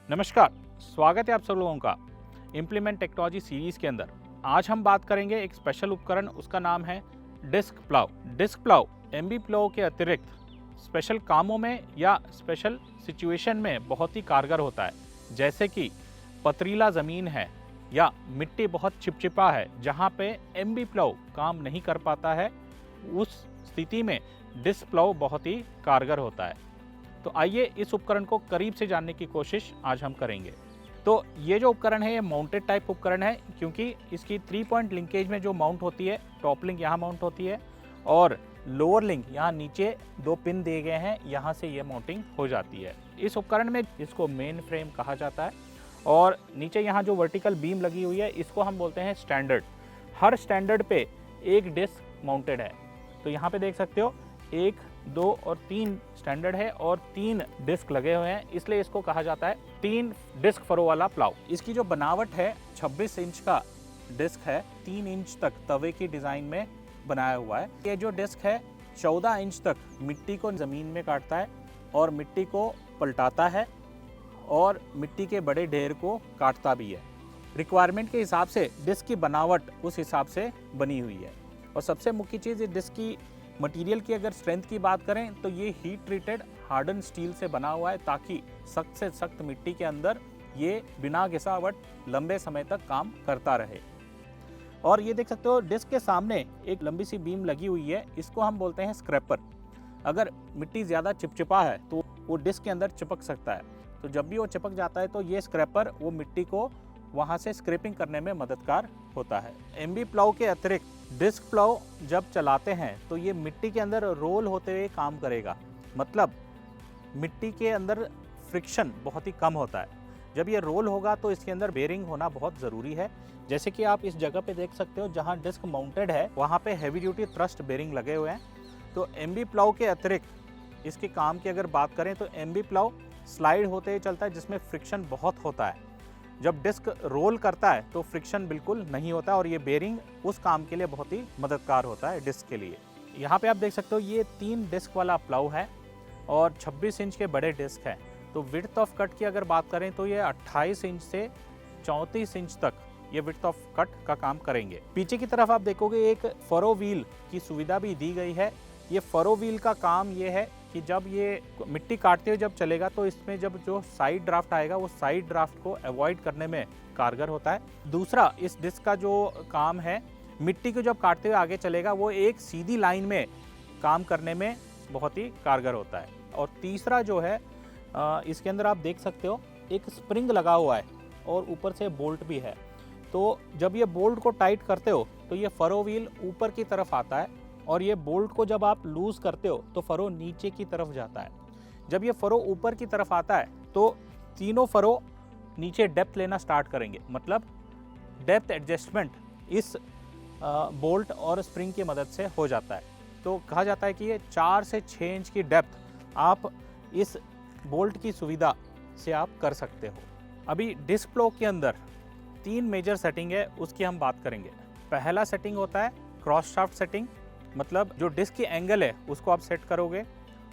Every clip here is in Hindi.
नमस्कार, स्वागत है आप सब लोगों का इम्प्लीमेंट टेक्नोलॉजी सीरीज़ के अंदर। आज हम बात करेंगे एक स्पेशल उपकरण, उसका नाम है disc plough. Disc plough MB plough के अतिरिक्त स्पेशल कामों में या स्पेशल सिचुएशन में बहुत ही कारगर होता है। जैसे कि पथरीला ज़मीन है या मिट्टी बहुत चिपचिपा है जहाँ पे एमबी प्लाव काम नहीं कर पाता है, उस स्थिति में डिस्क प्लाव बहुत ही कारगर होता है। तो आइए इस उपकरण को करीब से जानने की कोशिश आज हम करेंगे। तो ये जो उपकरण है ये माउंटेड टाइप उपकरण है, क्योंकि इसकी 3 पॉइंट लिंकेज में जो माउंट होती है, टॉप लिंक यहाँ माउंट होती है और लोअर लिंक यहाँ नीचे 2 पिन दिए गए हैं, यहाँ से ये माउंटिंग हो जाती है। इस उपकरण में इसको मेन फ्रेम कहा जाता है और नीचे यहाँ जो वर्टिकल बीम लगी हुई है इसको हम बोलते हैं स्टैंडर्ड। हर स्टैंडर्ड पे एक डिस्क माउंटेड है। तो यहाँ पे देख सकते हो 1, 2 और 3 स्टैंडर्ड है और 3 डिस्क लगे हुए हैं, इसलिए इसको कहा जाता है 3 डिस्क फरो वाला प्लाव। इसकी जो बनावट है 26 इंच का डिस्क है, 3 इंच तक तवे की डिज़ाइन में बनाया हुआ है। ये जो डिस्क है 14 इंच तक मिट्टी को ज़मीन में काटता है और मिट्टी को पलटाता है और मिट्टी के बड़े ढेर को काटता भी है। रिक्वायरमेंट के हिसाब से डिस्क की बनावट उस हिसाब से बनी हुई है। और सबसे मुख्य चीज़ ये डिस्क की मटेरियल की अगर स्ट्रेंथ की बात करें तो ये हीट ट्रीटेड हार्डन स्टील से बना हुआ है, ताकि सख्त से सख्त मिट्टी के अंदर ये बिना घिसावट लंबे समय तक काम करता रहे। और ये देख सकते हो डिस्क के सामने एक लंबी सी बीम लगी हुई है, इसको हम बोलते हैं स्क्रैपर। अगर मिट्टी ज़्यादा चिपचिपा है तो वो डिस्क के अंदर चिपक सकता है, तो जब भी वो चिपक जाता है तो ये स्क्रैपर वो मिट्टी को वहाँ से स्क्रैपिंग करने में मददगार होता है। एमबी प्लाव के अतिरिक्त डिस्क प्लाव जब चलाते हैं तो ये मिट्टी के अंदर रोल होते हुए काम करेगा, मतलब मिट्टी के अंदर फ्रिक्शन बहुत ही कम होता है। जब ये रोल होगा तो इसके अंदर बेरिंग होना बहुत ज़रूरी है। जैसे कि आप इस जगह पे देख सकते हो जहाँ डिस्क माउंटेड है वहाँ पे हैवी ड्यूटी थ्रस्ट बेरिंग लगे हुए हैं। तो एमबी प्लाव के अतिरिक्त इसके काम की अगर बात करें तो एमबी प्लाव स्लाइड होते हुए चलता है, जिसमें फ्रिक्शन बहुत होता है। जब डिस्क रोल करता है तो फ्रिक्शन बिल्कुल नहीं होता और ये बेरिंग उस काम के लिए बहुत ही मददगार होता है डिस्क के लिए। यहाँ पे आप देख सकते हो ये 3 डिस्क वाला प्लाव है और 26 इंच के बड़े डिस्क है। तो विड्थ ऑफ कट की अगर बात करें तो ये 28 इंच से 34 इंच तक ये विड्थ ऑफ कट का काम करेंगे। पीछे की तरफ आप देखोगे एक फरो व्हील की सुविधा भी दी गई है। ये फरो व्हील का काम ये है कि जब ये मिट्टी काटते हुए जब चलेगा तो इसमें जब जो साइड ड्राफ्ट आएगा वो साइड ड्राफ्ट को अवॉइड करने में कारगर होता है। दूसरा, इस डिस्क का जो काम है, मिट्टी को जब काटते हुए आगे चलेगा वो एक सीधी लाइन में काम करने में बहुत ही कारगर होता है। और तीसरा जो है इसके अंदर आप देख सकते हो एक स्प्रिंग लगा हुआ है और ऊपर से बोल्ट भी है। तो जब ये बोल्ट को टाइट करते हो तो ये फरो व्हील ऊपर की तरफ आता है और ये बोल्ट को जब आप लूज़ करते हो तो फरो नीचे की तरफ जाता है। जब ये फरो ऊपर की तरफ आता है तो तीनों फरो नीचे डेप्थ लेना स्टार्ट करेंगे, मतलब डेप्थ एडजस्टमेंट इस बोल्ट और स्प्रिंग की मदद से हो जाता है। तो कहा जाता है कि ये 4 से 6 इंच की डेप्थ आप इस बोल्ट की सुविधा से आप कर सकते हो। अभी डिस्क प्लाव के अंदर 3 मेजर सेटिंग है, उसकी हम बात करेंगे। पहला सेटिंग होता है क्रॉस शाफ्ट सेटिंग, मतलब जो डिस्क की एंगल है उसको आप सेट करोगे।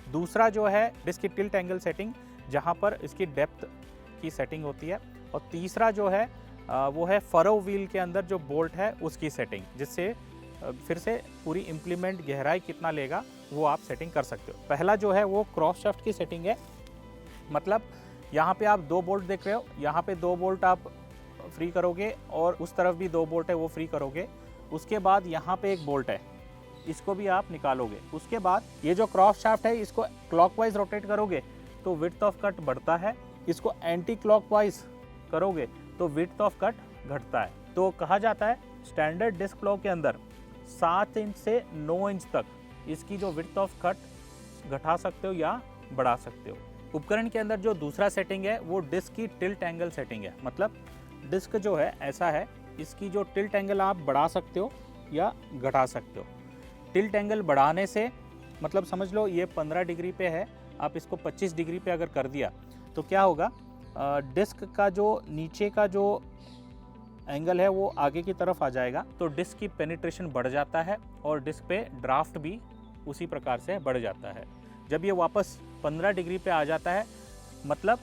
दूसरा जो है डिस्क की टिल्ट एंगल सेटिंग, जहाँ पर इसकी डेप्थ की सेटिंग होती है। और तीसरा जो है वो है फरो व्हील के अंदर जो बोल्ट है उसकी सेटिंग, जिससे फिर से पूरी इम्प्लीमेंट गहराई कितना लेगा वो आप सेटिंग कर सकते हो। पहला जो है वो क्रॉस शाफ्ट की सेटिंग है, मतलब यहाँ पे आप 2 बोल्ट देख रहे हो, यहाँ पे 2 बोल्ट आप फ्री करोगे और उस तरफ भी 2 बोल्ट है वो फ्री करोगे। उसके बाद यहाँ पे एक बोल्ट है, इसको भी आप निकालोगे। उसके बाद ये जो क्रॉस शाफ्ट है इसको क्लॉकवाइज रोटेट करोगे तो विड्थ ऑफ कट बढ़ता है, इसको एंटी क्लॉकवाइज करोगे तो विड्थ ऑफ कट घटता है। तो कहा जाता है स्टैंडर्ड डिस्क प्लाव के अंदर 7 इंच से 9 इंच तक इसकी जो विड्थ ऑफ कट घटा सकते हो या बढ़ा सकते हो। उपकरण के अंदर जो दूसरा सेटिंग है वो डिस्क की टिल्ट एंगल सेटिंग है, मतलब डिस्क जो है ऐसा है, इसकी जो टिल्ट एंगल आप बढ़ा सकते हो या घटा सकते हो। टिल्ट एंगल बढ़ाने से मतलब समझ लो ये 15 डिग्री पे है, आप इसको 25 डिग्री पे अगर कर दिया तो क्या होगा, डिस्क का जो नीचे का जो एंगल है वो आगे की तरफ आ जाएगा, तो डिस्क की पेनिट्रेशन बढ़ जाता है और डिस्क पे ड्राफ्ट भी उसी प्रकार से बढ़ जाता है। जब ये वापस 15 डिग्री पे आ जाता है, मतलब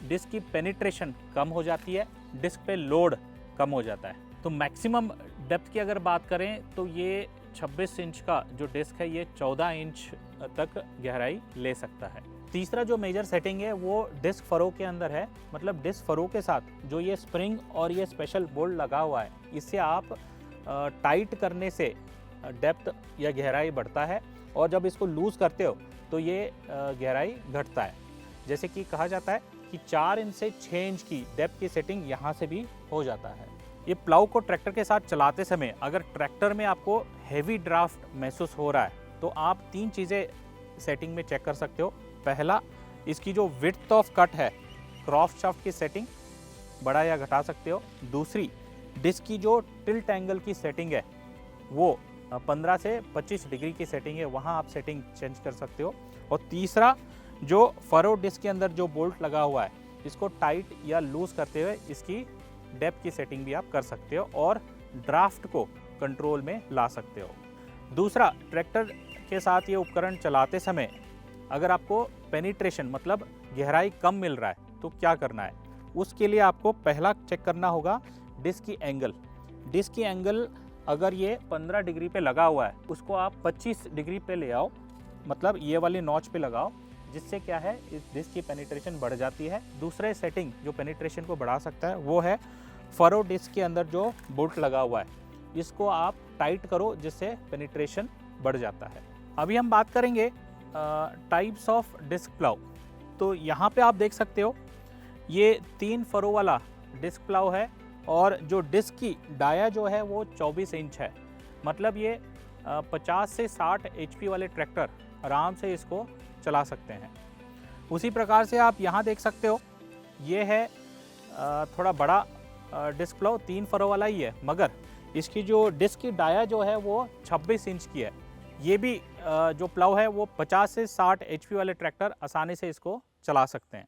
डिस्क की पेनिट्रेशन कम हो जाती है, डिस्क पे लोड कम हो जाता है। तो मैक्सिमम डेप्थ की अगर बात करें तो ये 26 इंच का जो डिस्क है ये 14 इंच तक गहराई ले सकता है। तीसरा जो मेजर सेटिंग है वो डिस्क फरो के अंदर है, मतलब डिस्क फरो के साथ जो ये स्प्रिंग और ये स्पेशल बोल्ट लगा हुआ है, इससे आप टाइट करने से डेप्थ या गहराई बढ़ता है और जब इसको लूज़ करते हो तो ये गहराई घटता है। जैसे कि कहा जाता है कि 4 इंच से 6 इंच की डेप्थ की सेटिंग यहाँ से भी हो जाता है। ये प्लाउ को ट्रैक्टर के साथ चलाते समय अगर ट्रैक्टर में आपको हैवी ड्राफ्ट महसूस हो रहा है तो आप 3 चीज़ें सेटिंग में चेक कर सकते हो। पहला, इसकी जो विड्थ ऑफ कट है, क्रॉस शाफ्ट की सेटिंग बढ़ा या घटा सकते हो। दूसरी, डिस्क की जो टिल्ट एंगल की सेटिंग है वो 15 से 25 डिग्री की सेटिंग है, वहाँ आप सेटिंग चेंज कर सकते हो। और तीसरा, जो फरो डिस्क के अंदर जो बोल्ट लगा हुआ है इसको टाइट या लूज़ करते हुए इसकी डेप्थ की सेटिंग भी आप कर सकते हो और ड्राफ्ट को कंट्रोल में ला सकते हो। दूसरा, ट्रैक्टर के साथ ये उपकरण चलाते समय अगर आपको पेनिट्रेशन मतलब गहराई कम मिल रहा है तो क्या करना है, उसके लिए आपको पहला चेक करना होगा डिस्क की एंगल। डिस्क की एंगल अगर ये 15 डिग्री पे लगा हुआ है उसको आप 25 डिग्री पे ले आओ, मतलब ये वाली नॉच पे लगाओ, जिससे क्या है इस डिस्क की पेनिट्रेशन बढ़ जाती है। दूसरे सेटिंग जो पेनिट्रेशन को बढ़ा सकता है वो है फरो डिस्क के अंदर जो बोल्ट लगा हुआ है इसको आप टाइट करो, जिससे पेनिट्रेशन बढ़ जाता है। अभी हम बात करेंगे टाइप्स ऑफ डिस्क प्लाउ। तो यहाँ पे आप देख सकते हो ये 3 फरो वाला डिस्क प्लाउ है और जो डिस्क की डाया जो है वो 24 इंच है, मतलब ये 50 से 60 HP वाले ट्रैक्टर आराम से इसको चला सकते हैं। उसी प्रकार से आप यहाँ देख सकते हो ये है थोड़ा बड़ा डिस्क प्लाउ, 3 फरो वाला ही है, मगर इसकी जो डिस्क की डाया जो है वो 26 इंच की है। ये भी जो प्लाउ है वो 50 से 60 HP वाले ट्रैक्टर आसानी से इसको चला सकते हैं।